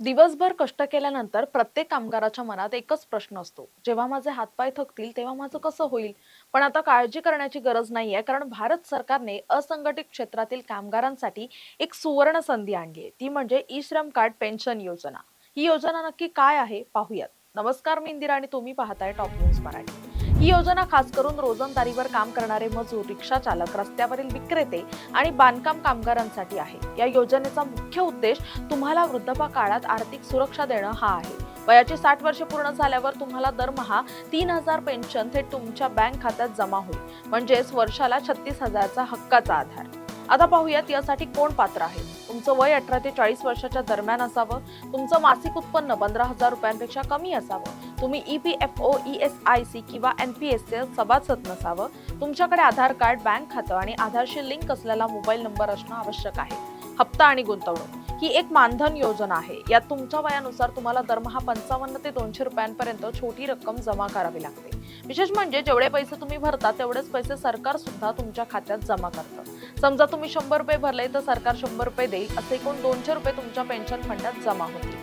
दिवसभर कष्ट केल्यानंतर प्रत्येक कामगाराच्या मनात एकच प्रश्न असतो, जेव्हा माझे हातपाय थकतील तेव्हा माझं कसं होईल. पण आता काळजी करण्याची गरज नाहीये, कारण भारत सरकारने असंघटित क्षेत्रातील कामगारांसाठी एक सुवर्ण संधी आणली आहे. ती म्हणजे ई श्रम कार्ड पेन्शन योजना. ही योजना नक्की काय आहे पाहूयात. नमस्कार, मी इंदिरा आणि तुम्ही पाहताय टॉप न्यूज मराठी. ही योजना खास करून रोजंदारीवर काम करणारे मजूर, रिक्षा चालक, रस्त्यावरील विक्रेते आणि बांधकाम कामगारांसाठी आहे. या योजनेचा मुख्य उद्देश तुम्हाला वृद्धापकाळात आर्थिक सुरक्षा देणं हा आहे. वयाची 60 वर्षे पूर्ण झाल्यावर तुम्हाला दरमहा 3,000 पेन्शन थेट तुमच्या बँक खात्यात जमा होईल, म्हणजेच वर्षाला 36,000चा हक्काचा आधार. आता पाहूयात यासाठी कोण पात्र आहे. तुमचं वय 18 ते 40 वर्षाच्या दरम्यान असावं. तुमचं मासिक उत्पन्न 15,000 रुपयांपेक्षा कमी असावं. तुम्ही EPFO, ESIC किंवा NPS चे सभासद नसावं. तुमच्याकडे आधार कार्ड, बँक खातं आणि आधारशी लिंक असलेला मोबाईल नंबर असणं आवश्यक आहे. हप्ता आणि गुंतवणूक ही एक मानधन योजना आहे. यात तुमच्या वयानुसार तुम्हाला दरमहा 55 ते 200 रुपयांपर्यंत छोटी रक्कम जमा करावी लागते. विशेष म्हणजे जेवढे पैसे तुम्ही भरता तेवढेच पैसे सरकार सुद्धा तुमच्या खात्यात जमा करतं. समजा तुम्ही 100 रुपये भरले तर सरकार 100 रुपये देईल. असे एकूण 200 रुपये तुमच्या पेन्शन फंडात जमा होतील.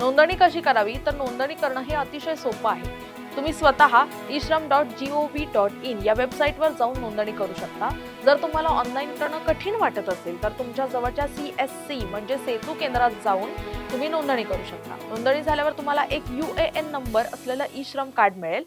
नोंदणी कशी करावी, तर नोंदणी करणं हे अतिशय सोपं आहे. तुम्ही स्वतः ishram.gov.in या वेबसाईटवर जाऊन नोंदणी करू शकता. जर तुम्हाला ऑनलाईन करणं कठीण वाटत असेल तर तुमच्या जवळच्या CSC म्हणजे सेतू केंद्रात जाऊन तुम्ही नोंदणी करू शकता. नोंदणी झाल्यावर तुम्हाला एक UAN नंबर असलेलं ई श्रम कार्ड मिळेल.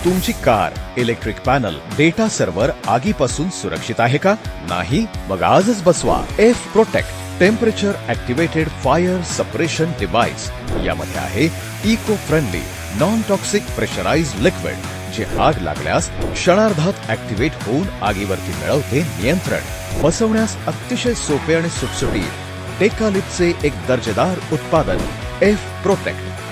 तुमची car, electric panel, data server आगीपासून सुरक्षित आहे का? नाही? मग आजच बसवा F Protect temperature activated fire suppression device. यामध्ये आहे eco friendly non toxic pressurised liquid, जे आग लागल्यास क्षणार्धात ऍक्टिव्हेट होऊन आगीवरती मिळवते नियंत्रण. बसवण्यास अतिशय सोपे आणि सुटसुटीत. टेकालिपचे एक दर्जेदार उत्पादन F Protect.